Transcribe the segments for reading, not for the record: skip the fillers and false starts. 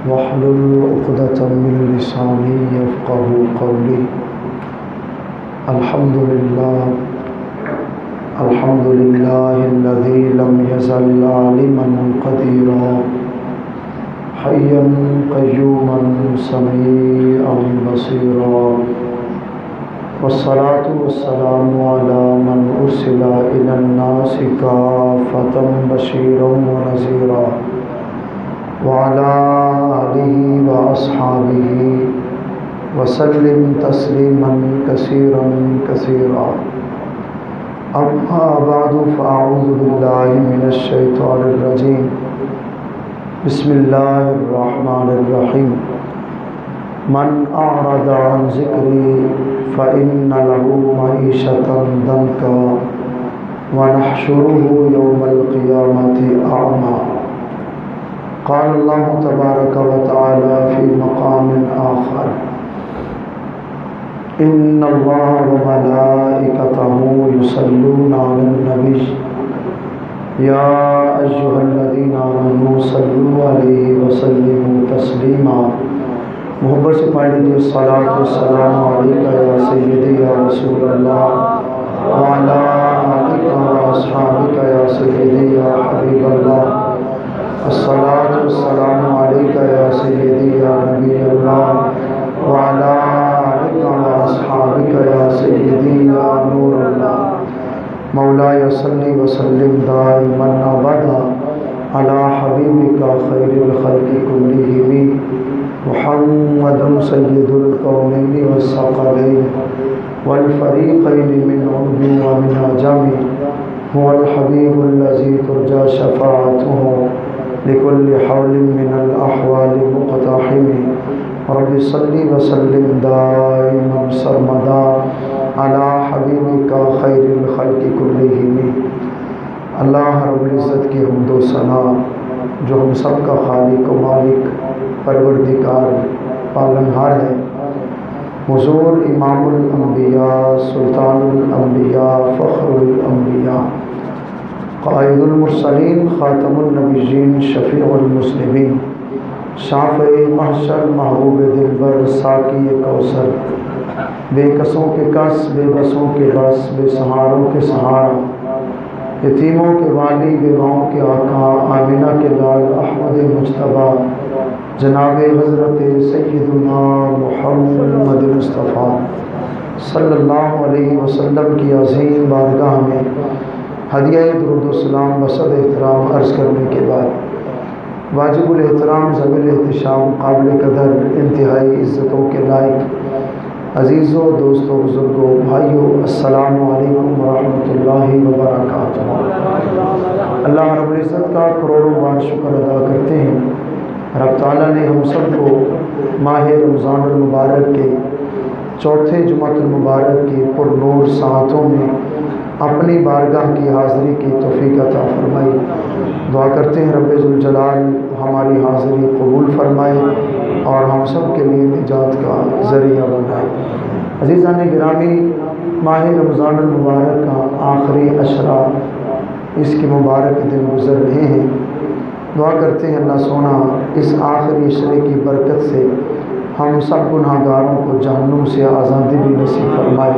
واحلل عقدة من لساني يفقهوا قولي. الحمد لله الذي لم يزل عالما قديرا حيا قيوما سميعا بصيرا، والصلاة والسلام على من أرسل إلى الناس كافة بشيرا ونذيرا، وعلى آله وأصحابه وسلم تسليما كثيرا كثيرا. أما بعد فأعوذ بالله من الشيطان الرجيم. بسم الله الرحمن الرحيم. من أعرض عن ذكري فإن له معيشة ضنكا ونحشره يوم القيامة أعمى. قال الله تبارك وتعالى في مقام آخر: إن الله وملائكته يصلون على النبي يا أيها الذين آمنوا صلوا عليه وسلموا تسلیما. محبت سے پڑھ لیجیے: الصلاۃ والسلام علیک یا سیدی یا رسول اللہ وعلی آلک واصحابک یا سیدی یا حبیب اللہ. الصلاۃ والسلام علیک یا سیدی یا نبی اللہ وعلی آلک واصحابک یا سیدی یا نور اللہ. مولاي صلی وسلم دائما ابدا على حبیبک خیر الخلق كلهم محمد سید الکونین والثقلین والفریقین من عرب ومن عجم. هو الحبیب الذی ترجى شفاعته لكل حول من الأحوال مقتحم. رب صلی وسلم دائما سرمدا على حبیبک خیر الخلق كلهم. اللہ رب العزت کی حمد و ثنا جو ہم سب کا خالق و مالک پروردگار پالنہار ہے، حضور امام الانبیاء سلطان الانبیاء فخر الانبیاء قائد المرسلین خاتم النبیین شفیع المسلمین شافع محشر محبوب دلبر ساقی کوثر، بے کسوں کے کس بے بسوں کے بس بے سہاروں کے سہارا، یتیموں کے والی بیواؤں کے آقا آمینہ کے لال احمد مجتبیٰ جناب حضرت سیدنا محمد مصطفیٰ صلی اللہ علیہ وسلم کی عظیم بارگاہ میں ہدیہ درود و سلام بصد احترام عرض کرنے کے بعد، واجب الاحترام ذوی الاحتشام قابل قدر انتہائی عزتوں کے لائق عزیزوں دوستوں بزرگوں بھائیوں، السلام علیکم ورحمۃ اللہ وبرکاتہ. اللہ رب العزت کا کروڑوں بار شکر ادا کرتے ہیں. رب تعالیٰ نے ہم سب کو ماہ رمضان المبارک کے چوتھے جمعۃ المبارک کی پر نور ساعتوں میں اپنی بارگاہ کی حاضری کی توفیق عطا فرمائی. دعا کرتے ہیں رب ذوالجلال ہماری حاضری قبول فرمائے اور ہم سب کے لیے نجات کا ذریعہ بنائے. عزیزان گرامی، ماہ رمضان المبارک کا آخری عشرہ، اس کے مبارک دن گزر رہے ہیں. دعا کرتے ہیں اللہ سونا اس آخری عشرے کی برکت سے ہم سب گناہ گاروں کو جہنم سے آزادی بھی نصیب فرمائے.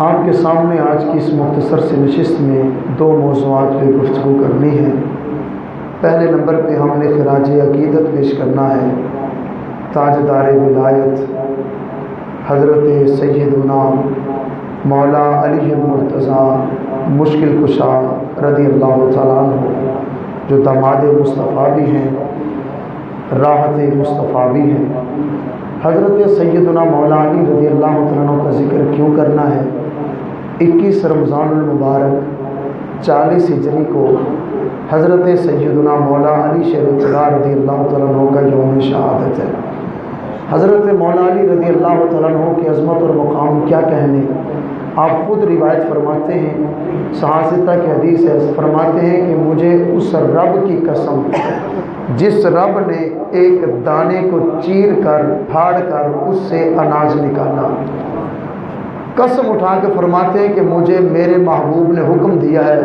آپ کے سامنے آج کی اس مختصر سے نشست میں دو موضوعات پہ گفتگو کرنی ہے. پہلے نمبر پہ ہم نے خراج عقیدت پیش کرنا ہے تاجدار ولایت حضرت سیدنا مولا علی المرتضیٰ مشکل کشا رضی اللہ تعالیٰ عنہ، جو داماد مصطفیٰ بھی ہیں، راحت مصطفیٰ بھی ہیں. حضرت سیدنا مولا علی رضی اللہ تعالیٰ عنہ کا ذکر کیوں کرنا ہے؟ 21 رمضان المبارک 40 ہجری کو حضرت سیدنا مولا علی شیر طلع رضی اللہ تعالیٰ عنہ کا یوم شہادت ہے. حضرت مولا علی رضی اللہ تعالیٰ عنہ کی عظمت اور مقام کیا کہنے. آپ خود روایت فرماتے ہیں، صحاح کی حدیث ہے، فرماتے ہیں کہ مجھے اس رب کی قسم جس رب نے ایک دانے کو چیر کر پھاڑ کر اس سے اناج نکالا، قسم اٹھا کے فرماتے ہیں کہ مجھے میرے محبوب نے حکم دیا ہے،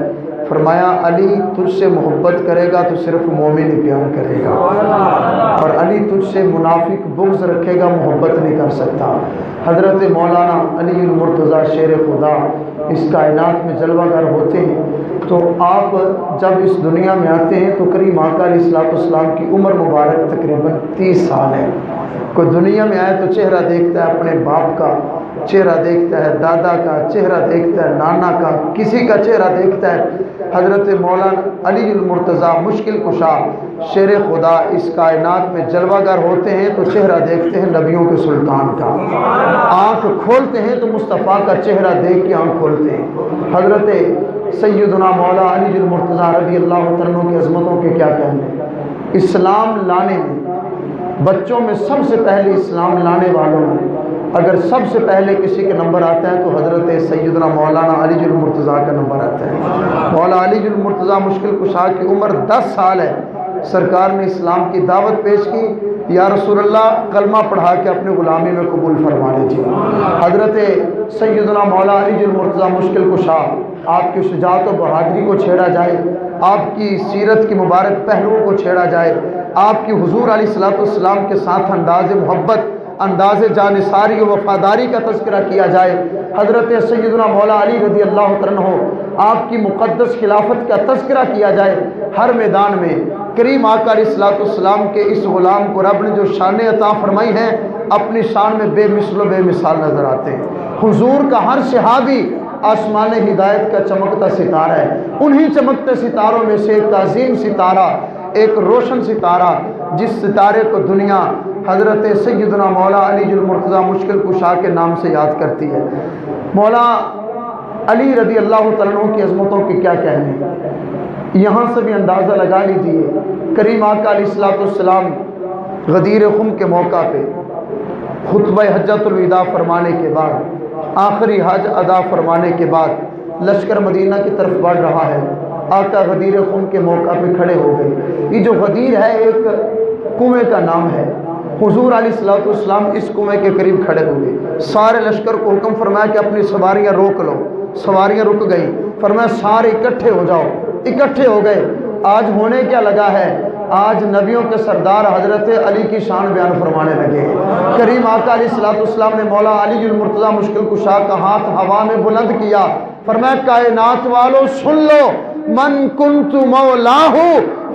فرمایا علی تجھ سے محبت کرے گا تو صرف مومن ہی پیار کرے گا، اور علی تجھ سے منافق بغض رکھے گا، محبت نہیں کر سکتا۔ حضرت مولانا علی المرتضیٰ شیر خدا اس کائنات میں جلوہ گر ہوتے ہیں، تو آپ جب اس دنیا میں آتے ہیں تو کریم آقا علیہ الصلوۃ والسلام کی عمر مبارک تقریباً 30 سال ہے۔ کوئی دنیا میں آئے تو چہرہ دیکھتا ہے اپنے باپ کا، چہرہ دیکھتا ہے دادا کا، چہرہ دیکھتا ہے نانا کا، کسی کا چہرہ دیکھتا ہے۔ حضرت مولانا علی المرتضیٰ مشکل کشا شیر خدا اس کائنات میں جلوہ گر ہوتے ہیں تو چہرہ دیکھتے ہیں نبیوں کے سلطان کا، آنکھ کھولتے ہیں تو مصطفیٰ کا چہرہ دیکھ کے آنکھ کھولتے ہیں۔ حضرت سیدنا مولا علی المرتضیٰ رضی اللہ عنہ کی عظمتوں کے کیا کہنے۔ اسلام لانے میں بچوں میں سب سے پہلے اسلام لانے والوں میں اگر سب سے پہلے کسی کے نمبر آتا ہے تو حضرت سیدنا مولانا علی المرتضیٰ کا نمبر آتا ہے۔ مولا علی المرتضیٰ مشکل کشا کی عمر 10 سال ہے، سرکار نے اسلام کی دعوت پیش کی، یا رسول اللہ کلمہ پڑھا کے اپنے غلامی میں قبول فرما لیجیے۔ حضرت سیدنا مولا علی المرتضیٰ مشکل کشا، آپ کی شجاعت و بہادری کو چھیڑا جائے، آپ کی سیرت کی مبارک پہلوؤں کو چھیڑا جائے، آپ کی حضور علیہ الصلوۃ والسلام کے ساتھ انداز محبت، انداز جانثاری و وفاداری کا تذکرہ کیا جائے، حضرت سیدنا مولا علی رضی اللہ عنہ آپ کی مقدس خلافت کا تذکرہ کیا جائے، ہر میدان میں کریم آقا علیہ الصلوۃ والسلام کے اس غلام کو رب نے جو شانیں عطا فرمائی ہیں اپنی شان میں بے مثل و بے مثال نظر آتے ہیں۔ حضور کا ہر صحابی آسمان ہدایت کا چمکتا ستارہ ہے، انہی چمکتے ستاروں میں سے ایک عظیم ستارہ، ایک روشن ستارہ جس ستارے کو دنیا حضرت سیدنا مولا علی المرتضیٰ مشکل کشا کے نام سے یاد کرتی ہے۔ مولا علی رضی اللہ عنہ کی عظمتوں کے کیا کہنے، یہاں سے بھی اندازہ لگا لیجئے۔ کریم آقا علیہ الصلوۃ والسلام غدیر خم کے موقع پہ خطبہ حجۃ الوداع فرمانے کے بعد، آخری حج ادا فرمانے کے بعد لشکر مدینہ کی طرف بڑھ رہا ہے، آقا غدیر خم کے موقع پہ کھڑے ہو گئے۔ یہ جو غدیر ہے ایک کنویں کا نام ہے، حضور علیہ الصلوۃ والسلام اس کنویں کے قریب کھڑے ہوئے، سارے لشکر کو حکم فرمایا کہ اپنی سواریاں روک لو، سواریاں رک گئی، فرمایا سارے اکٹھے ہو جاؤ، اکٹھے ہو گئے۔ آج ہونے کیا لگا ہے، آج نبیوں کے سردار حضرت علی کی شان بیان فرمانے لگے۔ کریم آقا علیہ الصلوۃ والسلام نے مولا علی المرتضیٰ مشکل کشا کا ہاتھ ہوا میں بلند کیا، فرمایا کائنات والو سن لو، من کنت مولاہ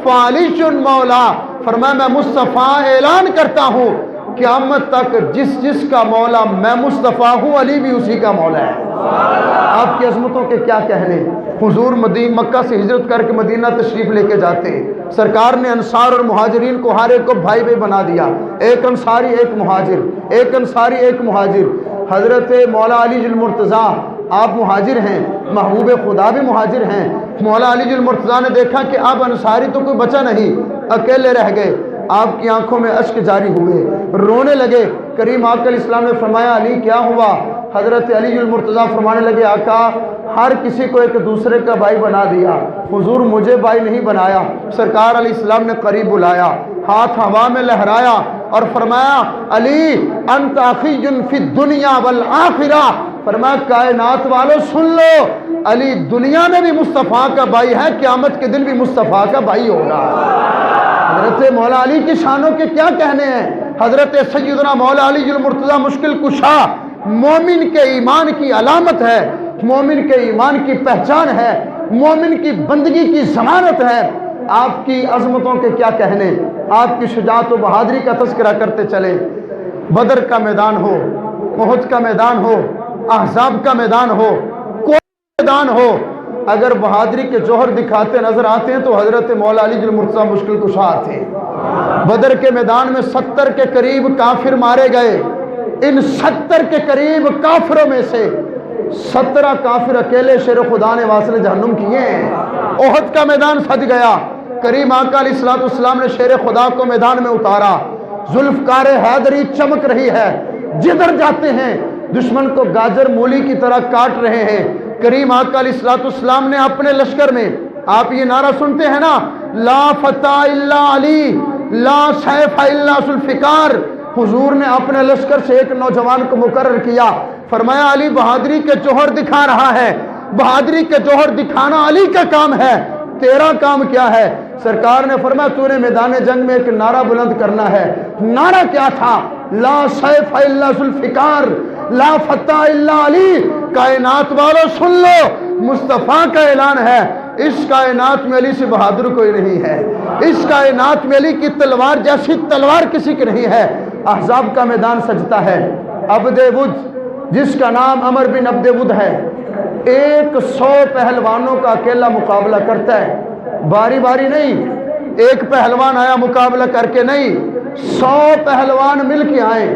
فعلی مولا، فرمایا میں مصطفیٰ اعلان کرتا ہوں قیامت تک جس جس کا مولا میں مصطفیٰ ہوں، علی بھی اسی کا مولا ہے۔ آپ کی عظمتوں کے کیا کہنے۔ حضور مکہ سے ہجرت کر کے مدینہ تشریف لے کے جاتے ہیں، سرکار نے انصار اور مہاجرین کو ہر ایک کو بھائی بھائی بنا دیا، ایک انصاری ایک مہاجر، ایک انصاری ایک مہاجر۔ حضرت مولا علی المرتضیٰ آپ مہاجر ہیں، محبوب خدا بھی مہاجر ہیں۔ مولا علی المرتضیٰ نے دیکھا کہ اب انصاری تو کوئی بچا نہیں، اکیلے رہ گئے، آپ کی آنکھوں میں اشک جاری ہوئے، رونے لگے۔ کریم آقا علیہ السلام نے فرمایا علی کیا ہوا؟ حضرت علی المرتضیٰ فرمانے لگے آقا ہر کسی کو ایک دوسرے کا بھائی بنا دیا، حضور مجھے بھائی نہیں بنایا۔ سرکار علیہ السلام نے قریب بلایا، ہاتھ ہوا میں لہرایا اور فرمایا علی انت اخی فی الدنیا والآخرہ، فرمایا کائنات والو سن لو، علی دنیا میں بھی مصطفیٰ کا بھائی ہے، قیامت کے دن بھی مصطفیٰ کا بھائی ہوگا۔ حضرت مولا علی کی شانوں کے کیا کہنے ہیں۔ حضرت سیدنا مولا علی المرتضیٰ مشکل کشا مومن کے ایمان کی علامت ہے، مومن کے ایمان کی پہچان ہے، مومن کی بندگی کی ضمانت ہے۔ آپ کی عظمتوں کے کیا کہنے، آپ کی شجاعت و بہادری کا تذکرہ کرتے چلے۔ بدر کا میدان ہو، احد کا میدان ہو، احزاب کا میدان ہو، کوئی میدان ہو، اگر بہادری کے جوہر دکھاتے نظر آتے ہیں تو حضرت مولا علی المرتضیٰ مشکل کشا تھے۔ بدر کے میدان میں 70 کے قریب کافر مارے گئے، ان 70 کے قریب کافروں میں سے 17 کافر اکیلے شیر خدا نے واصل جہنم کیے ہیں۔ احد کا میدان سج گیا، کریم آقا علیہ الصلوۃ والسلام نے شیر خدا کو میدان میں اتارا، ذوالفقار حیدری چمک رہی ہے، جدھر جاتے ہیں دشمن کو گاجر مولی کی طرح کاٹ رہے ہیں۔ کریم آقا علیہ الصلوۃ والسلام نے اپنے لشکر میں، آپ یہ نعرہ سنتے ہیں نا، لا فتح الا علی لا سیف الا ذوالفقار، حضور نے اپنے لشکر سے ایک نوجوان کو مقرر کیا، فرمایا علی بہادری کے جوہر دکھا رہا ہے، بہادری کے جوہر دکھانا علی کا کام ہے، تیرا کام کیا ہے؟ سرکار نے فرمایا تو نے میدان جنگ میں ایک نعرہ بلند کرنا ہے۔ نعرہ کیا تھا؟ لا سیف الا ذوالفقار، لا فتح الا علی۔ کائنات والوں سن لو، مصطفیٰ کا اعلان ہے، اس کائنات میں علی سے بہادر کوئی نہیں ہے، اس کائنات میں علی کی تلوار جیسی تلوار کسی کی نہیں ہے۔ احزاب کا میدان سجتا ہے، عبد ود جس کا نام عمر بن عبد ود ہے، 100 پہلوانوں کا اکیلا مقابلہ کرتا ہے، باری باری نہیں، ایک پہلوان آیا مقابلہ کر کے نہیں، 100 پہلوان مل کے آئے،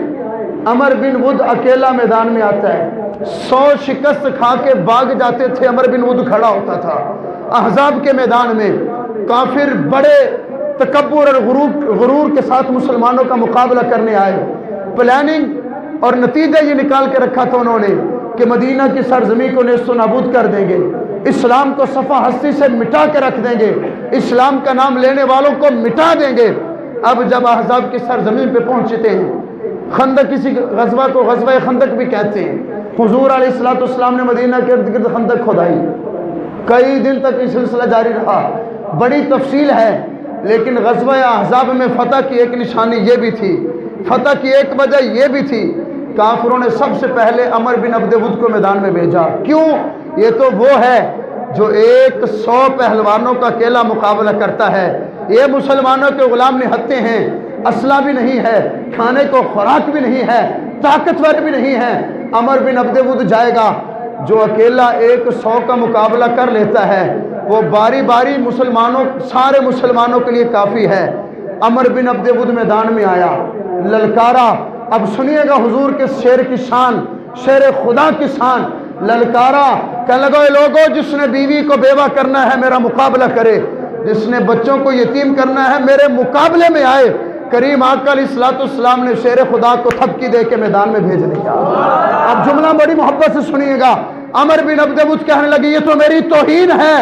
عمر بن ود اکیلا میدان میں آتا ہے، 100 شکست کھا کے بھاگ جاتے تھے، عمر بن ود کھڑا ہوتا تھا۔ احزاب کے میدان میں کافر بڑے تکبر اور غرور کے ساتھ مسلمانوں کا مقابلہ کرنے آئے، پلاننگ اور نتیجہ یہ نکال کے رکھا تھا انہوں نے کہ مدینہ کی سرزمین کو نیست و نابود کر دیں گے، اسلام کو صفحہ ہستی سے مٹا کے رکھ دیں گے، اسلام کا نام لینے والوں کو مٹا دیں گے۔ اب جب احزاب کی سرزمین پہ پہنچتے ہیں، خندق کسی غزوہ کو غزوہ خندق بھی کہتے ہیں، حضور علیہ السلام نے مدینہ کے ارد گرد خندق کھدائی، کئی دن تک یہ سلسلہ جاری رہا، بڑی تفصیل ہے، لیکن غزوہ احزاب میں فتح کی ایک نشانی یہ بھی تھی، فتح کی ایک وجہ یہ بھی تھی، کافروں نے سب سے پہلے عمر بن عبد ود کو میدان میں بھیجا۔ کیوں؟ یہ تو وہ ہے جو 100 پہلوانوں کا اکیلا مقابلہ کرتا ہے، یہ مسلمانوں کے غلام نہتے ہیں، اسلحہ بھی نہیں ہے، کھانے کو خوراک بھی نہیں ہے، طاقتور بھی نہیں ہے۔ عمر بن عبد ود جائے گا، جو اکیلا 100 کا مقابلہ کر لیتا ہے وہ باری باری سارے مسلمانوں کے لیے کافی ہے۔ عمر بن عبد ود میدان میں آیا، للکارا۔ اب سنیے گا حضور کے شیر کی شان، شیر خدا کی شان، للکارا، کہنے لگا اے لوگوں، جس نے بیوی کو بیوہ کرنا ہے میرا مقابلہ کرے، جس نے بچوں کو یتیم کرنا ہے میرے مقابلے میں آئے۔ کریم آقا علیہ السلام نے شیر خدا کو تھپکی دے کے میدان میں بھیج دیا۔ اب جملہ بڑی محبت سے سنیے گا، عمر بن عبد ود کہنے لگے یہ تو میری توہین ہے،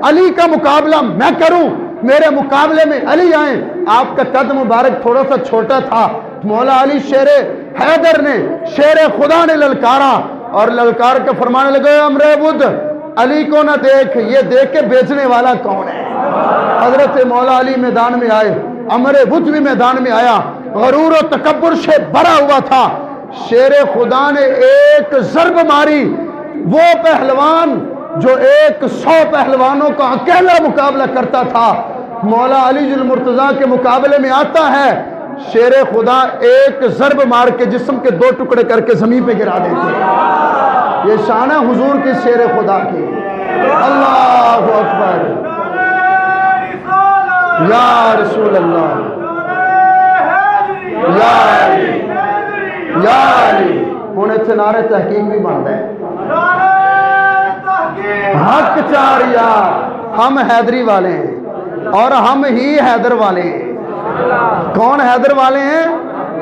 علی کا مقابلہ میں کروں، میرے مقابلے میں علی آئیں۔ آپ کا قد مبارک تھوڑا سا چھوٹا تھا، مولا علی شیر حیدر نے، شیر خدا نے للکارا، اور للکار کے فرمانے لگے عمر ود علی کو نہ دیکھ، یہ دیکھ کے بیچنے والا کون ہے؟ حضرت مولا علی میدان میں آئے، عمر ود بھی میدان میں آیا، غرور و تکبر سے بھرا ہوا تھا۔ شیر خدا نے ایک ضرب ماری، وہ پہلوان جو 100 پہلوانوں کا اکیلا مقابلہ کرتا تھا، مولا علی المرتضیٰ کے مقابلے میں آتا ہے، شیر خدا ایک ضرب مار کے جسم کے 2 ٹکڑے کر کے زمین پہ گرا دیتے۔ یہ شان ہے حضور کی شیر خدا کی۔ اللہ اکبر، یا رسول اللہ، یا علی، یا علی۔ ہونے سے نعرے تحقیق بھی بنتا ہے، حق چاریا، ہم حیدری والے ہیں اور ہم ہی حیدر والے ہیں۔ کون حیدر والے ہیں؟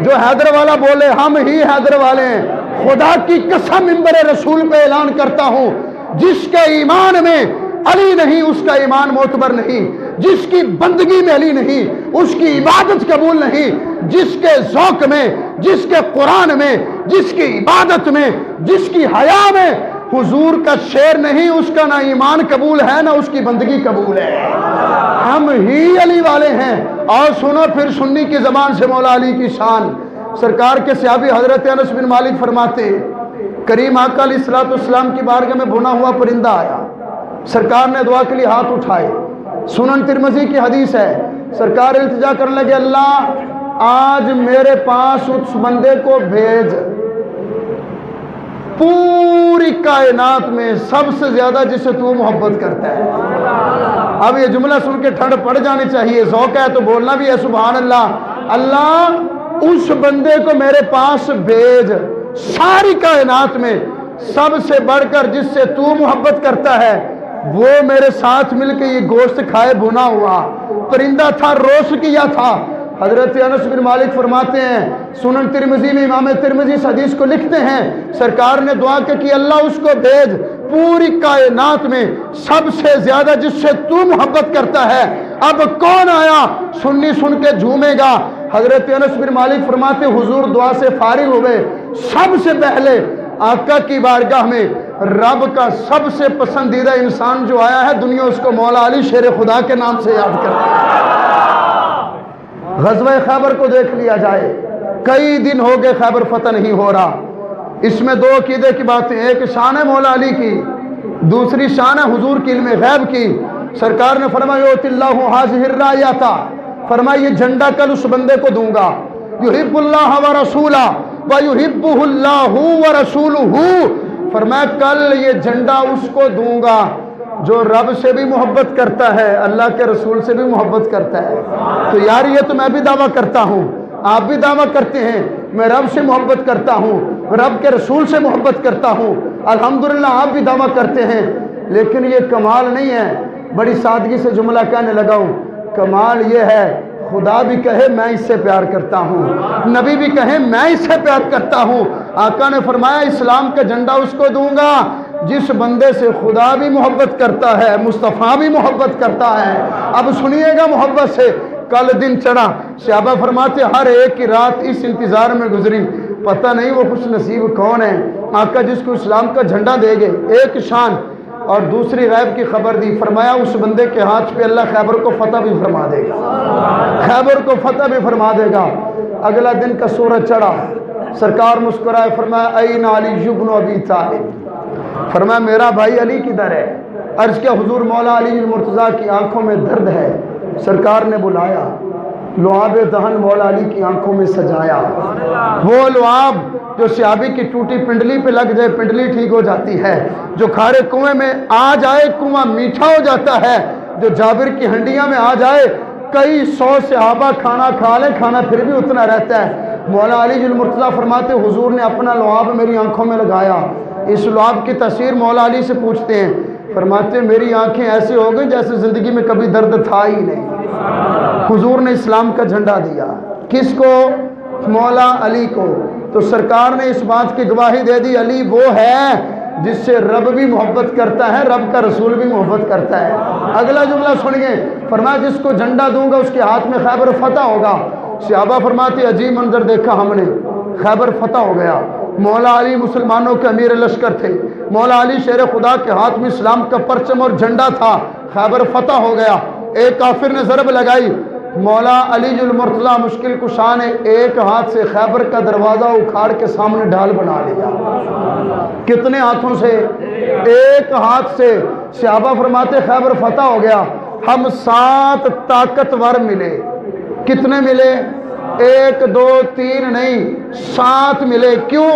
جو حیدر والا بولے ہم ہی حیدر والے ہیں۔ خدا کی قسم منبر رسول پہ اعلان کرتا ہوں، جس کے ایمان میں علی نہیں اس کا ایمان معتبر نہیں، جس کی بندگی میں علی نہیں اس کی عبادت قبول نہیں، جس کے ذوق میں، جس کے قرآن میں، جس کی عبادت میں، جس کی حیا میں حضور کا شعر نہیں، اس کا نہ ایمان قبول ہے نہ اس کی بندگی قبول ہے۔ ہم ہی علی والے ہیں۔ اور سنو پھر سنی کی زبان سے مولا علی کی شان۔ سرکار کے صحابی حضرت انس بن مالک فرماتے ہیں، کریم آقا علیہ السلام کی بارگاہ میں بھنا ہوا پرندہ آیا، سرکار نے دعا کے لیے ہاتھ اٹھائے، سنن ترمذی کی حدیث ہے، سرکار التجا کرنے لگے اللہ آج میرے پاس اس بندے کو بھیج، پوری کائنات میں سب سے زیادہ جسے تو محبت کرتا ہے۔ اب یہ جملہ سن کے ٹھنڈ پڑ جانی چاہیے، ذوق ہے تو بولنا بھی ہے سبحان اللہ۔ اللہ اس بندے کو میرے پاس بھیج، ساری کائنات میں سب سے بڑھ کر جس سے تو محبت کرتا ہے وہ میرے ساتھ مل کے یہ گوشت کھائے، بھنا ہوا پرندہ تھا، روسٹ کیا تھا۔ حضرت انس بن مالک فرماتے ہیں، سنن ترمذی میں امام ترمذی اس حدیث کو لکھتے ہیں، سرکار نے دعا کہ اللہ اس کو بھیج، پوری کائنات میں سب سے زیادہ جس سے تو محبت کرتا ہے۔ اب کون آیا؟ سنی سن کے جھومے گا۔ حضرت انس بن مالک فرماتے حضور دعا سے فارغ ہوئے، سب سے پہلے آقا کی بارگاہ میں رب کا سب سے پسندیدہ انسان جو آیا ہے دنیا اس کو مولا علی شیر خدا کے نام سے یاد کرتے ہیں۔ غزوہ خیبر کو دیکھ لیا جائے، کئی دن ہو گئے خیبر فتح نہیں ہو رہا۔ اس میں دو عقیدے کی باتیں، ایک شان ہے مولا علی کی، دوسری شان ہے حضور کی علم غیب کی۔ سرکار نے فرمایا یؤتی اللہ ھذہ الرایۃ، فرمایا یہ جھنڈا کل اس بندے کو دوں گا، یحب اللہ ورسولہ ویحبہ اللہ ورسولہ، فرمایا کل یہ جھنڈا اس کو دوں گا جو رب سے بھی محبت کرتا ہے، اللہ کے رسول سے بھی محبت کرتا ہے۔ تو یار یہ تو میں بھی دعویٰ کرتا ہوں، آپ بھی دعویٰ کرتے ہیں میں رب سے محبت کرتا ہوں، رب کے رسول سے محبت کرتا ہوں، الحمدللہ آپ بھی دعویٰ کرتے ہیں، لیکن یہ کمال نہیں ہے۔ بڑی سادگی سے جملہ کہنے لگا ہوں، کمال یہ ہے خدا بھی کہے میں اس سے پیار کرتا ہوں، نبی بھی کہے میں اس سے پیار کرتا ہوں۔ آقا نے فرمایا اسلام کا جھنڈا اس کو دوں گا جس بندے سے خدا بھی محبت کرتا ہے، مصطفیٰ بھی محبت کرتا ہے۔ اب سنیے گا محبت سے، کل دن چڑھا، صحابہ فرماتے ہر ایک کی رات اس انتظار میں گزری، پتہ نہیں وہ خوش نصیب کون ہے، آقا جس کو اسلام کا جھنڈا دے گے۔ ایک شان اور دوسری غیب کی خبر دی، فرمایا اس بندے کے ہاتھ پہ اللہ خیبر کو فتح بھی فرما دے گا، خیبر کو فتح بھی فرما دے گا۔ اگلا دن کا سورج چڑھا، سرکار مسکرائے، فرمایا این علی بن ابی طالب، فرمایا میرا بھائی علی کدھر ہے؟ عرض کیا حضور مولا علی المرتضیٰ کی آنکھوں میں درد ہے۔ سرکار نے بلایا، لعاب دہن مولا علی کی آنکھوں میں سجایا، وہ لعاب جو صحابی کی ٹوٹی پنڈلی پہ لگ جائے پنڈلی ٹھیک ہو جاتی ہے، جو کھارے کنویں میں آ جائے کنواں میٹھا ہو جاتا ہے، جو جابر کی ہنڈیاں میں آ جائے کئی سو صحابہ کھانا کھا لیں کھانا پھر بھی اتنا رہتا ہے۔ مولا علی المرتضیٰ فرماتے حضور نے اپنا لعاب میری آنکھوں میں لگایا، اس لعاب کی تاثیر مولا علی سے پوچھتے ہیں، فرماتے میری آنکھیں ایسے ہو گئی جیسے زندگی میں کبھی درد تھا ہی نہیں۔ حضور نے اسلام کا جھنڈا دیا، کس کو؟ مولا علی کو۔ تو سرکار نے اس بات کی گواہی دے دی علی وہ ہے جس سے رب بھی محبت کرتا ہے، رب کا رسول بھی محبت کرتا ہے۔ اگلا جملہ سنیے، فرمایا جس کو جھنڈا دوں گا اس کے ہاتھ میں خیبر فتح ہوگا۔ صحابہ فرماتے عجیب منظر دیکھا ہم نے، خیبر فتح ہو گیا، مولا علی مسلمانوں کے امیر لشکر تھے، مولا علی شیر خدا کے ہاتھ میں اسلام کا پرچم اور جھنڈا تھا، خیبر فتح ہو گیا۔ ایک کافر نے ضرب لگائی، مولا علی المرتضیٰ مشکل کشا نے ایک ہاتھ سے خیبر کا دروازہ اکھاڑ کے سامنے ڈھال بنا لیا۔ کتنے ہاتھوں سے؟ ایک ہاتھ سے۔ صحابہ فرماتے خیبر فتح ہو گیا، ہم 7 طاقتور ملے۔ کتنے ملے؟ 1 2 3 نہیں، 7 ملے۔ کیوں؟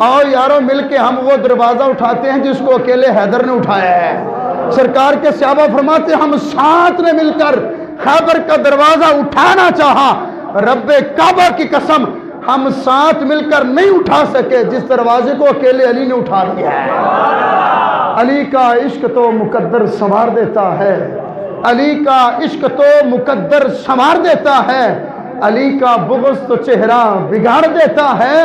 آؤ یارو مل کے ہم وہ دروازہ اٹھاتے ہیں جس کو اکیلے حیدر نے اٹھایا ہے۔ سرکار کے صحابہ فرماتے ہم 7 نے مل کر خیبر کا دروازہ اٹھانا چاہا، رب کعبہ کی قسم ہم 7 مل کر نہیں اٹھا سکے جس دروازے کو اکیلے علی نے اٹھا لیا ہے۔ علی کا عشق تو مقدر سنوار دیتا ہے، علی کا عشق تو مقدر سنوار دیتا ہے، علی کا بغض تو چہرہ بگاڑ دیتا ہے۔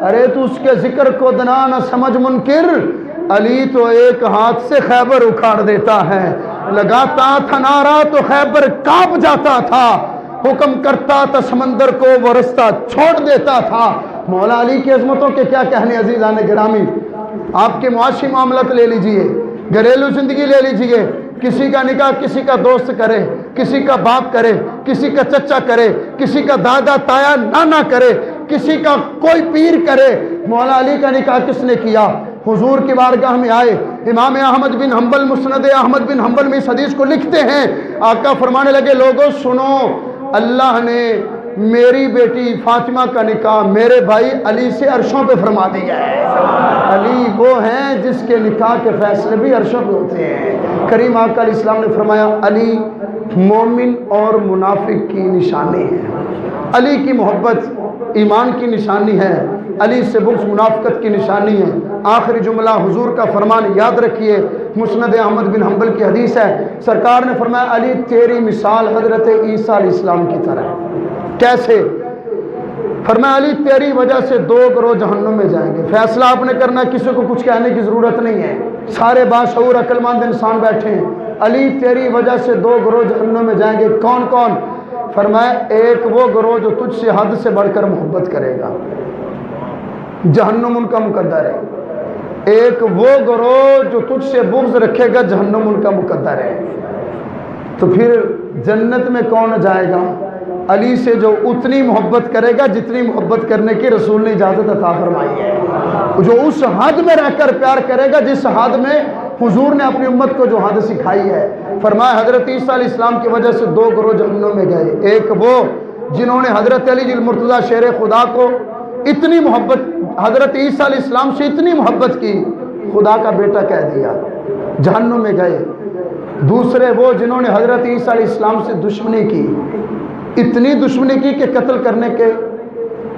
ارے تو اس کے ذکر کو دنا نہ سمجھ منکر، علی تو ایک ہاتھ سے خیبر اکھاڑ دیتا ہے، لگاتا تھا نعرہ تو خیبر کانپ جاتا تھا، حکم کرتا تھا سمندر کو وہ رستہ چھوڑ دیتا تھا۔ مولا علی کی عظمتوں کے کیا کہنے عزیزان گرامی۔ آپ کے معاشی معاملات لے لیجئے، گھریلو زندگی لے لیجئے، کسی کا نکاح کسی کا دوست کرے، کسی کا باپ کرے، کسی کا چچا کرے، کسی کا دادا تایا نانا کرے، کسی کا کوئی پیر کرے، مولا علی کا نکاح کس نے کیا؟ حضور کی بارگاہ میں آئے، امام احمد بن حنبل مسند احمد بن حنبل میں اس حدیث کو لکھتے ہیں، آقا فرمانے لگے لوگوں سنو، اللہ نے میری بیٹی فاطمہ کا نکاح میرے بھائی علی سے عرشوں پہ فرما دیا ہے۔ علی وہ ہیں جس کے نکاح کے فیصلے بھی عرشوں پہ ہوتے ہیں۔ کریم آقا علیہ السلام نے فرمایا علی مومن اور منافق کی نشانی ہے، علی کی محبت ایمان کی نشانی ہے، علی سے بغض منافقت کی نشانی ہے۔ آخری جملہ حضور کا فرمان یاد رکھیے، مسند احمد بن حنبل کی حدیث ہے، سرکار نے فرمایا علی تیری مثال حضرت عیسیٰ علیہ السلام کی طرح ہے۔ کیسے؟ فرمایا علی تیری وجہ سے 2 گروہ جہنم میں جائیں گے، فیصلہ آپ نے کرنا، کسی کو کچھ کہنے کی ضرورت نہیں ہے، سارے باشعور عقل مند انسان بیٹھے ہیں۔ علی تیری وجہ سے 2 گروہ جہنم میں جائیں گے، کون کون؟ فرمایا ایک وہ گروہ جو تجھ سے حد سے بڑھ کر محبت کرے گا، جہنم ان کا مقدر ہے۔ ایک وہ گروہ جو تجھ سے بغض رکھے گا جہنم ان کا مقدر ہے۔ تو پھر جنت میں کون جائے گا؟ علی سے جو اتنی محبت کرے گا جتنی محبت کرنے کی رسول نے اجازت عطا فرمائی ہے، جو اس حد میں رہ کر پیار کرے گا جس حد میں حضور نے اپنی امت کو جو حد سکھائی ہے۔ فرمایا حضرت عیسیٰ علیہ السلام کی وجہ سے دو گروہ جہنم میں گئے، ایک وہ جنہوں نے حضرت علی المرتضیٰ شیر خدا کو اتنی محبت، حضرت عیسیٰ علیہ السلام سے اتنی محبت کی خدا کا بیٹا کہہ دیا، جہنم میں گئے۔ دوسرے وہ جنہوں نے حضرت عیسیٰ علیہ السلام سے دشمنی کی، اتنی دشمنی کی کہ قتل کرنے کے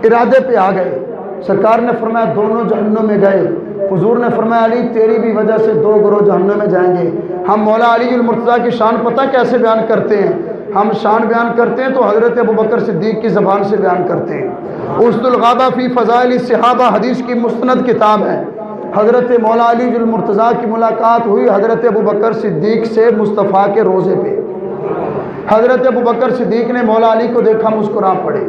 ارادے پہ آ گئے۔ سرکار نے فرمایا دونوں جہنم میں گئے۔ حضور نے فرمایا علی تیری بھی وجہ سے دو گروہ جہنم میں جائیں گے۔ ہم مولا علی المرتضیٰ کی شان پتہ کیسے بیان کرتے ہیں؟ ہم شان بیان کرتے ہیں تو حضرت ابوبکر صدیق کی زبان سے بیان کرتے ہیں۔ اسد الغابہ فی فضائل الصحابہ حدیث کی مستند کتاب ہے۔ حضرت مولا علی المرتضیٰ کی ملاقات ہوئی حضرت ابوبکر صدیق سے مصطفیٰ کے روضے پہ۔ حضرت ابوبکر صدیق نے مولا علی کو دیکھا، مسکرا پڑے۔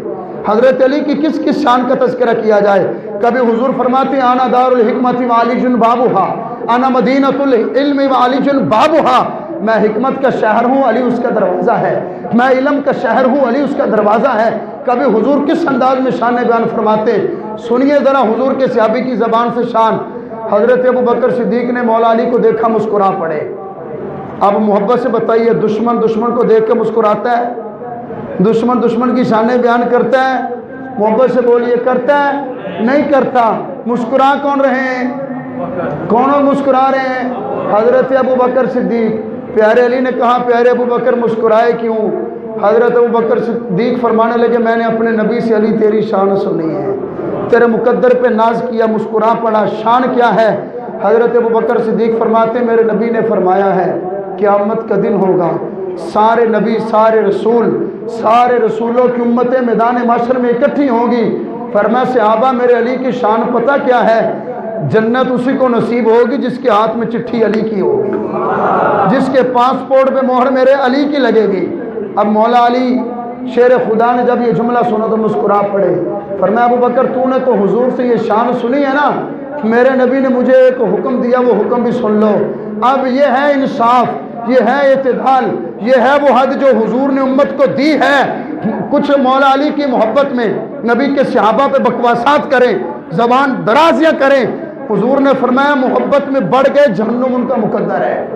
حضرت علی کی کس کس شان کا تذکرہ کیا جائے؟ کبھی حضور فرماتے ہیں آنا دار الحکمت و علی بابھا، انا مدینۃ العلم و علی بابھا، میں حکمت کا شہر ہوں، علی اس کا دروازہ ہے۔ میں علم کا شہر ہوں، علی اس کا دروازہ ہے۔ کبھی حضور کس انداز میں شان بیان فرماتے؟ سنیے ذرا حضور کے صحابی کی زبان سے شان۔ حضرت ابوبکر صدیق نے مولا علی کو دیکھا، مسکرا پڑے۔ اب محبت سے بتائیے، دشمن دشمن کو دیکھ کے مسکراتا ہے؟ دشمن دشمن کی شانیں بیان کرتا ہے؟ محبت سے بولیے، کرتا ہے؟ نہیں کرتا۔ مسکرا کون رہے ہیں؟ کون مسکرا رہے ہیں؟ حضرت ابوبکر صدیق۔ پیارے علی نے کہا پیارے ابوبکر مسکرائے کیوں؟ حضرت ابوبکر صدیق فرمانے لگے میں نے اپنے نبی سے علی تیری شان سنی ہے، تیرے مقدر پہ ناز کیا، مسکرا پڑا۔ شان کیا ہے؟ حضرت ابوبکر صدیق فرماتے میرے نبی نے فرمایا ہے قیامت کا دن ہوگا، سارے نبی، سارے رسول، سارے رسولوں کی امتیں میدان محشر میں اکٹھی ہوں گی۔ فرمایا صحابہ میرے علی کی شان پتہ کیا ہے؟ جنت اسی کو نصیب ہوگی جس کے ہاتھ میں چٹھی علی کی ہوگی، جس کے پاسپورٹ پہ مہر میرے علی کی لگے گی۔ اب مولا علی شیر خدا نے جب یہ جملہ سنا تو مسکرا پڑے۔ فرمایا ابوبکر تو نے تو حضور سے یہ شان سنی ہے نا، میرے نبی نے مجھے ایک حکم دیا، وہ حکم بھی سن لو۔ اب یہ ہے انصاف، یہ ہے اعتدال، یہ ہے وہ حد جو حضور نے امت کو دی ہے۔ کچھ مولا علی کی محبت میں نبی کے صحابہ پہ بکواسات کریں، زبان درازیاں کریں۔ حضور نے فرمایا محبت میں بڑھ گئے، جہنم ان کا مقدر ہے۔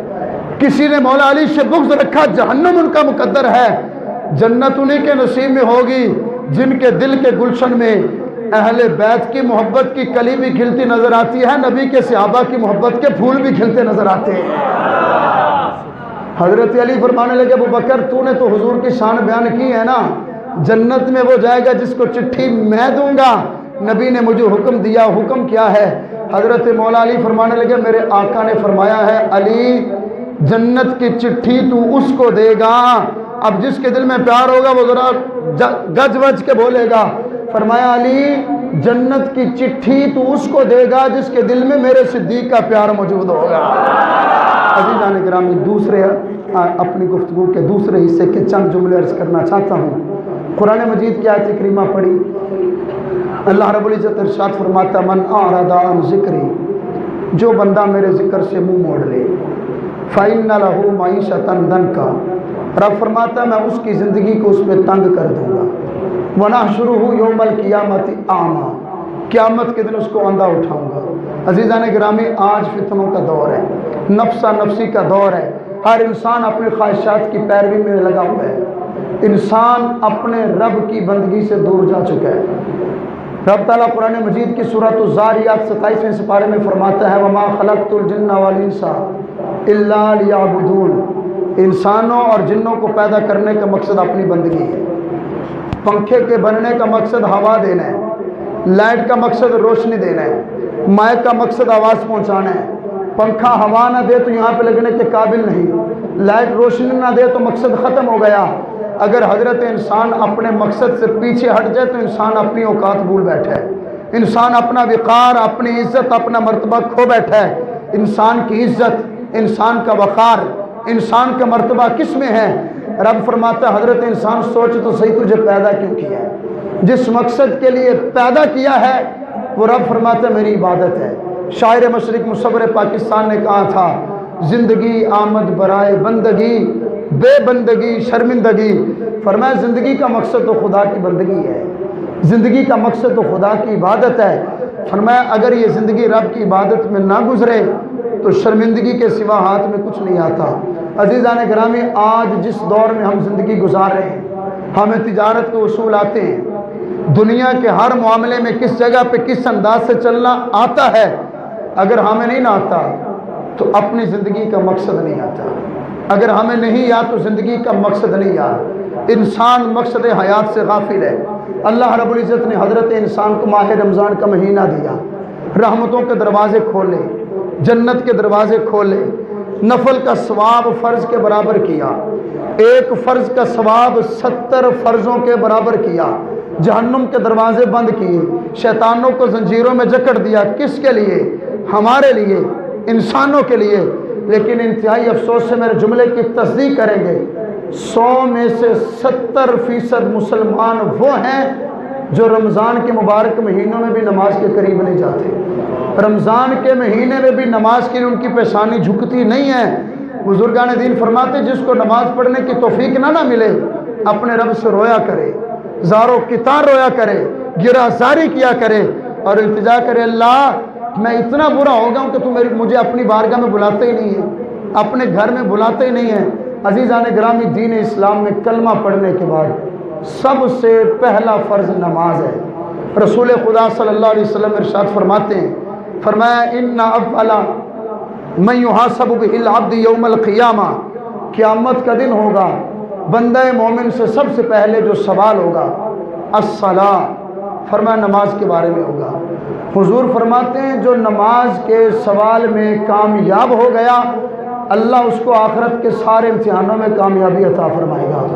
کسی نے مولا علی سے بغض رکھا، جہنم ان کا مقدر ہے۔ جنت انہیں کے نصیب میں ہوگی جن کے دل کے گلشن میں اہل بیت کی محبت کی کلی بھی کھلتی نظر آتی ہے، نبی کے صحابہ کی محبت کے پھول بھی کھلتے نظر آتے ہیں۔ حضرت علی فرمانے لگے ابوبکر تو نے تو حضور کی شان بیان کی ہے نا، جنت میں وہ جائے گا جس کو چٹھی میں دوں گا، نبی نے مجھے حکم دیا۔ حکم کیا ہے؟ حضرت مولا علی فرمانے لگے میرے آقا نے فرمایا ہے علی جنت کی چٹھی تو اس کو دے گا، اب جس کے دل میں پیار ہوگا وہ ذرا گج وج کے بولے گا۔ فرمایا علی جنت کی چٹھی تو اس کو دے گا جس کے دل میں میرے صدیق کا پیار موجود ہوگا۔ عزیزان گرامی، دوسرے اپنی گفتگو کے دوسرے حصے کے چند جملے عرض کرنا چاہتا ہوں۔ قرآن مجید کی آیت کریمہ پڑھی، اللہ رب العزت ارشاد فرماتا من اعرض عن ذکری، جو بندہ میرے ذکر سے منہ موڑ لے، فإن له معیشۃ ضنکا، رب فرماتا میں اس کی زندگی کو اس پہ تنگ کر دوں گا، ونحشرہ یوم القیامۃ اعمی، قیامت کے دن اس کو اندھا اٹھاؤں گا۔ عزیزان گرامی، آج فتنوں کا دور ہے، نفسا نفسی کا دور ہے، ہر انسان اپنی خواہشات کی پیروی میں لگا ہوا ہے، انسان اپنے رب کی بندگی سے دور جا چکا ہے۔ رب تعالیٰ قرآن مجید کی سورۃ الزاریات 27ویں سپارے میں فرماتا ہے وما خلقت الجن والانس الا لیعبدون، انسانوں اور جنوں کو پیدا کرنے کا مقصد اپنی بندگی ہے۔ پنکھے کے بننے کا مقصد ہوا دینا ہے، لائٹ کا مقصد روشنی دینا ہے، مائک کا مقصد آواز پہنچانا ہے۔ پنکھا ہوا نہ دے تو یہاں پہ لگنے کے قابل نہیں، لائٹ روشنی نہ دے تو مقصد ختم ہو گیا۔ اگر حضرت انسان اپنے مقصد سے پیچھے ہٹ جائے تو انسان اپنی اوقات بھول بیٹھا ہے، انسان اپنا وقار، اپنی عزت، اپنا مرتبہ کھو بیٹھا ہے۔ انسان کی عزت، انسان کا وقار، انسان کا مرتبہ کس میں ہے؟ رب فرماتا ہے حضرت انسان سوچ تو صحیح تجھے پیدا کیوں کیا ہے، جس مقصد کے لیے پیدا کیا ہے وہ رب فرماتا ہے میری عبادت ہے، شاعر مشرق مصور پاکستان نے کہا تھا، زندگی آمد برائے بندگی، بے بندگی شرمندگی۔ فرمایا زندگی کا مقصد تو خدا کی بندگی ہے، زندگی کا مقصد تو خدا کی عبادت ہے۔ فرمایا اگر یہ زندگی رب کی عبادت میں نہ گزرے تو شرمندگی کے سوا ہاتھ میں کچھ نہیں آتا۔ عزیزان گرامی، آج جس دور میں ہم زندگی گزار رہے ہیں، ہمیں تجارت کے اصول آتے ہیں، دنیا کے ہر معاملے میں کس جگہ پہ کس انداز سے چلنا آتا ہے۔ اگر ہمیں نہیں آتا تو اپنی زندگی کا مقصد نہیں آتا، اگر ہمیں نہیں یاد تو زندگی کا مقصد نہیں یاد۔ انسان مقصد حیات سے غافل ہے۔ اللہ رب العزت نے حضرت انسان کو ماہ رمضان کا مہینہ دیا، رحمتوں کے دروازے کھولے، جنت کے دروازے کھولے، نفل کا ثواب فرض کے برابر کیا، ایک فرض کا ثواب 70 فرضوں کے برابر کیا، جہنم کے دروازے بند کیے، شیطانوں کو زنجیروں میں جکڑ دیا۔ کس کے لیے؟ ہمارے لیے، انسانوں کے لیے۔ لیکن انتہائی افسوس سے میرے جملے کی تصدیق کریں گے، 100 میں سے 70% مسلمان وہ ہیں جو رمضان کے مبارک مہینوں میں بھی نماز کے قریب نہیں جاتے، رمضان کے مہینے میں بھی نماز کے لیے ان کی پیشانی جھکتی نہیں ہے۔ بزرگان دین فرماتے جس کو نماز پڑھنے کی توفیق نہ ملے، اپنے رب سے رویا کرے، زارو کتار رویا کرے، گرہ زاری کیا کرے اور التجا کرے، اللہ میں اتنا برا ہو گیا ہوں کہ تم مجھے اپنی بارگاہ میں بلاتے ہی نہیں ہے، اپنے گھر میں بلاتے ہی نہیں ہے۔ عزیزان گرامی، دین اسلام میں کلمہ پڑھنے کے بعد سب سے پہلا فرض نماز ہے۔ رسول خدا صلی اللہ علیہ وسلم ارشاد فرماتے ہیں، فرمایا ان اول من یحاسب بہ العبد یوم القیامہ، قیامت کا دن ہوگا، بندہ مومن سے سب سے پہلے جو سوال ہوگا الصلاۃ، فرمایا نماز کے بارے میں ہوگا۔ حضور فرماتے ہیں جو نماز کے سوال میں کامیاب ہو گیا، اللہ اس کو آخرت کے سارے امتحانوں میں کامیابی عطا فرمائے گا۔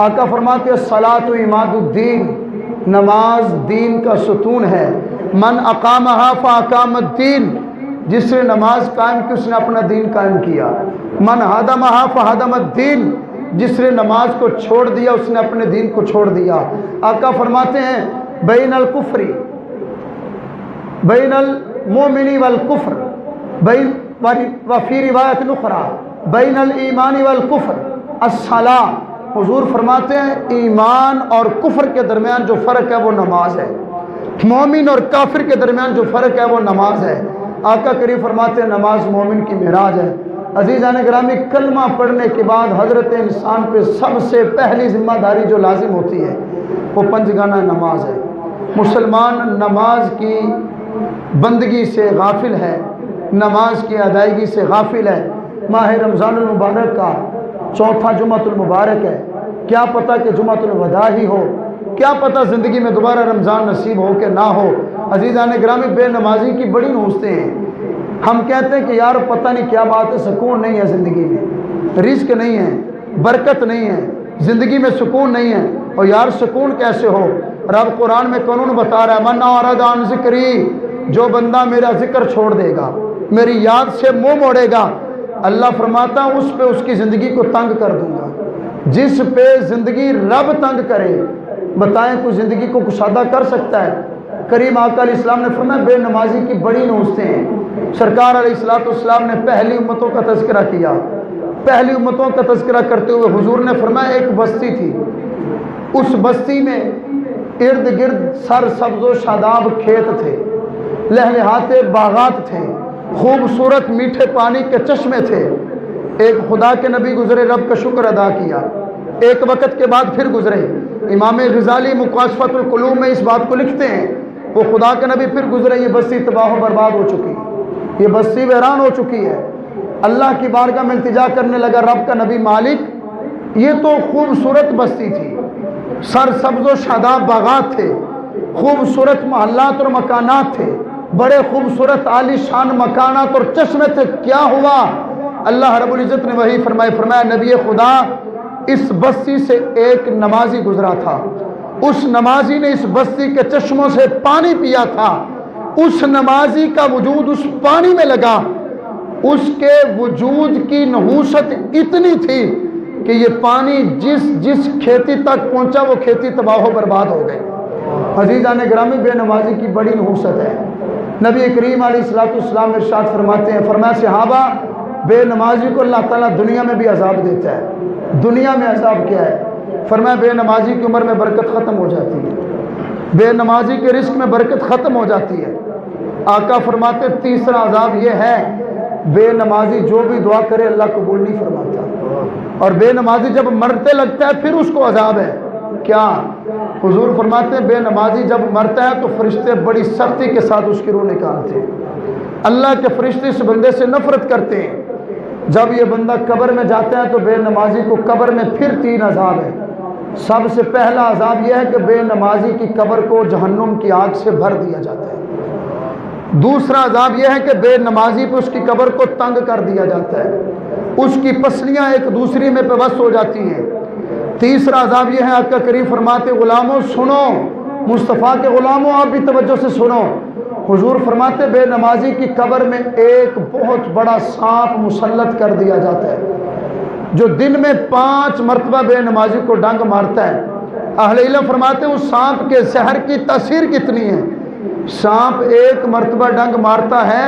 آقا فرماتے ہیں الصلاۃ عماد الدین، نماز دین کا ستون ہے۔ من اقامہا فاقام الدین، جس نے نماز قائم کی اس نے اپنا دین قائم کیا۔ من ہدمہا فہدم الدین، جس نے نماز کو چھوڑ دیا اس نے اپنے دین کو چھوڑ دیا۔ آقا فرماتے ہیں بین الکفری بین المؤمن والکفر بین وفی روایت اخری بین الایمان والکفر الصلاۃ، حضور فرماتے ہیں ایمان اور کفر کے درمیان جو فرق ہے وہ نماز ہے، مومن اور کافر کے درمیان جو فرق ہے وہ نماز ہے۔ آقا کریم فرماتے ہیں نماز مومن کی معراج ہے۔ عزیزان گرامی، کلمہ پڑھنے کے بعد حضرت انسان پہ سب سے پہلی ذمہ داری جو لازم ہوتی ہے وہ پنجگانہ نماز ہے۔ مسلمان نماز کی بندگی سے غافل ہے، نماز کی ادائیگی سے غافل ہے۔ ماہ رمضان المبارک کا چوتھا جمعۃ المبارک ہے، کیا پتہ کہ جمعۃ الوداع ہی ہو، کیا پتہ زندگی میں دوبارہ رمضان نصیب ہو کہ نہ ہو۔ عزیزان گرامی، بے نمازی کی بڑی نوستیں ہیں۔ ہم کہتے ہیں کہ یار پتہ نہیں کیا بات ہے، سکون نہیں ہے زندگی میں، رزق نہیں ہے، برکت نہیں ہے، زندگی میں سکون نہیں ہے۔ اور یار سکون کیسے ہو؟ رب قرآن میں قانون بتا رہا ہے من اعرض عن ذکری، جو بندہ میرا ذکر چھوڑ دے گا، میری یاد سے منہ موڑے گا، اللہ فرماتا ہے اس پہ اس کی زندگی کو تنگ کر دوں گا۔ جس پہ زندگی رب تنگ کرے، بتائیں کوئی زندگی کو کشادہ کر سکتا ہے؟ کریم آقا علیہ السلام نے فرمایا بے نمازی کی بڑی نوستیں ہیں۔ سرکار علیہ السلام نے پہلی امتوں کا تذکرہ کیا، پہلی امتوں کا تذکرہ کرتے ہوئے حضور نے فرمایا ایک بستی تھی، اس بستی میں ارد گرد سر سبز و شاداب کھیت تھے، لہلہاتے باغات تھے، خوبصورت میٹھے پانی کے چشمے تھے۔ ایک خدا کے نبی گزرے، رب کا شکر ادا کیا، ایک وقت کے بعد پھر گزرے۔ امام غزالی مکاشفۃ القلوب میں اس بات کو لکھتے ہیں، وہ خدا کے نبی پھر گزرے، یہ بستی تباہ و برباد ہو چکی، یہ بستی ویران ہو چکی ہے۔ اللہ کی بارگاہ میں التجا کرنے لگا، رب کا نبی مالک یہ تو خوبصورت بستی تھی، سر سبز و شاداب باغات تھے، خوبصورت محلات اور مکانات تھے، بڑے خوبصورت عالی شان مکانات اور چشمے تھے، کیا ہوا؟ اللہ رب العزت نے وہی فرمایا نبی خدا اس بستی سے ایک نمازی گزرا تھا، اس نمازی نے اس بستی کے چشموں سے پانی پیا تھا، اس نمازی کا وجود اس پانی میں لگا، اس کے وجود کی نحوست اتنی تھی کہ یہ پانی جس کھیتی تک پہنچا وہ کھیتی تباہ و برباد ہو گئی۔ عزیزان گرامی، بے نمازی کی بڑی نحوست ہے، نبی کریم علیہ السلام ارشاد فرماتے ہیں، فرمایا صحابہ بے نمازی کو اللہ تعالیٰ دنیا میں بھی عذاب دیتا ہے۔ دنیا میں عذاب کیا ہے؟ فرمایا بے نمازی کی عمر میں برکت ختم ہو جاتی ہے، بے نمازی کے رزق میں برکت ختم ہو جاتی ہے۔ آقا فرماتے تیسرا عذاب یہ ہے، بے نمازی جو بھی دعا کرے اللہ قبول نہیں فرماتا، اور بے نمازی جب مرتے لگتا ہے پھر اس کو عذاب ہے۔ کیا؟ حضور فرماتے ہیں بے نمازی جب مرتا ہے تو فرشتے بڑی سختی کے ساتھ اس کی روح نکالتے ہیں، اللہ کے فرشتے اس بندے سے نفرت کرتے ہیں۔ جب یہ بندہ قبر میں جاتا ہے تو بے نمازی کو قبر میں پھر 3 عذاب ہے۔ سب سے پہلا عذاب یہ ہے کہ بے نمازی کی قبر کو جہنم کی آگ سے بھر دیا جاتا ہے۔ دوسرا عذاب یہ ہے کہ بے نمازی پہ اس کی قبر کو تنگ کر دیا جاتا ہے، اس کی پسلیاں ایک دوسری میں پیوست ہو جاتی ہیں۔ تیسرا عذاب یہ ہے، آقا کریم فرماتے غلاموں سنو، مصطفیٰ کے غلاموں آپ بھی توجہ سے سنو، حضور فرماتے بے نمازی کی قبر میں ایک بہت بڑا سانپ مسلط کر دیا جاتا ہے، جو دن میں 5 مرتبہ بے نمازی کو ڈنگ مارتا ہے۔ اہل علم فرماتے ہیں اس سانپ کے زہر کی تاثیر کتنی ہے، سانپ 1 مرتبہ ڈنگ مارتا ہے،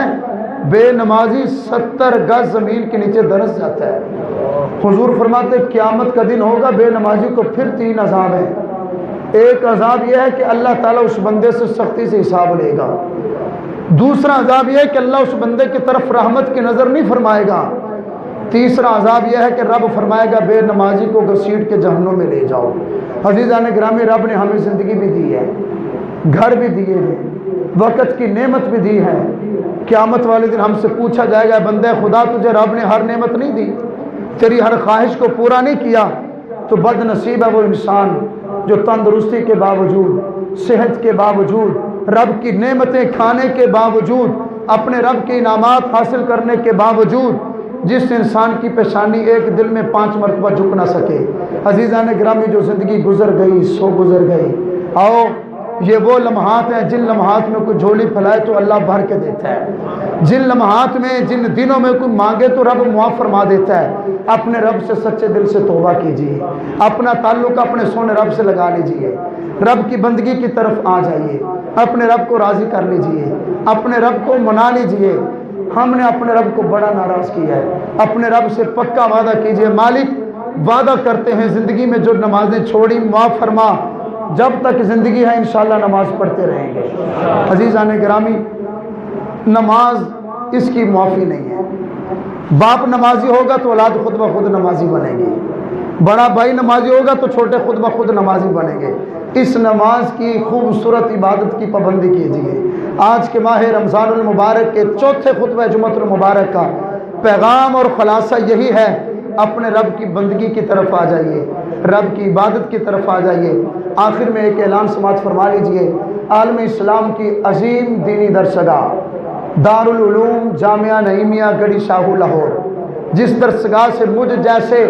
بے نمازی 70 گز زمین کے نیچے دھنس جاتا ہے۔ حضور فرماتے قیامت کا دن ہوگا، بے نمازی کو پھر 3 عذاب ہیں۔ ایک عذاب یہ ہے کہ اللہ تعالیٰ اس بندے سے سختی سے حساب لے گا۔ دوسرا عذاب یہ ہے کہ اللہ اس بندے کی طرف رحمت کی نظر نہیں فرمائے گا۔ تیسرا عذاب یہ ہے کہ رب فرمائے گا بے نمازی کو گھسیٹ کے جہنم میں لے جاؤ۔ عزیزان گرامی، رب نے ہمیں زندگی بھی دی ہے، گھر بھی دیے ہیں، وقت کی نعمت بھی دی ہے۔ قیامت والے دن ہم سے پوچھا جائے گا بندے خدا تجھے رب نے ہر نعمت نہیں دی، تیری ہر خواہش کو پورا نہیں کیا، تو بد نصیب ہے وہ انسان جو تندرستی کے باوجود، صحت کے باوجود، رب کی نعمتیں کھانے کے باوجود، اپنے رب کے انعامات حاصل کرنے کے باوجود، جس انسان کی پیشانی ایک دل میں 5 مرتبہ جھک نہ سکے۔ عزیزان گرامی، جو زندگی گزر گئی سو گزر گئی۔ آؤ، یہ وہ لمحات ہیں جن لمحات میں کوئی جھولی پھیلائے تو اللہ بھر کے دیتا ہے، جن لمحات میں، جن دنوں میں کوئی مانگے تو رب معاف فرما دیتا ہے۔ اپنے رب سے سچے دل سے توبہ کیجیے، اپنا تعلق اپنے سونے رب سے لگا لیجیے، رب کی بندگی کی طرف آ جائیے، اپنے رب کو راضی کر لیجیے، اپنے رب کو منا لیجیے۔ ہم نے اپنے رب کو بڑا ناراض کیا ہے، اپنے رب سے پکا وعدہ کیجیے، مالک وعدہ کرتے ہیں زندگی میں جو نمازیں چھوڑی معاف فرما، جب تک زندگی ہے انشاءاللہ نماز پڑھتے رہیں گے۔ عزیزان گرامی، نماز اس کی معافی نہیں ہے۔ باپ نمازی ہوگا تو اولاد خود بخود نمازی بنیں گے، بڑا بھائی نمازی ہوگا تو چھوٹے خود بخود نمازی بنیں گے۔ اس نماز کی خوبصورت عبادت کی پابندی کیجیے۔ آج کے ماہ رمضان المبارک کے 4تھے خطبہ جمعۃ المبارک کا پیغام اور خلاصہ یہی ہے، اپنے رب کی بندگی کی طرف آ جائیے، رب کی عبادت کی طرف آ جائیے۔ آخر میں ایک اعلان سماعت فرما لیجئے، عالم اسلام کی عظیم دینی درسگاہ دارالعلوم جامعہ نعیمیہ گڑھی شاہو لاہور، جس درسگاہ سے مجھ جیسے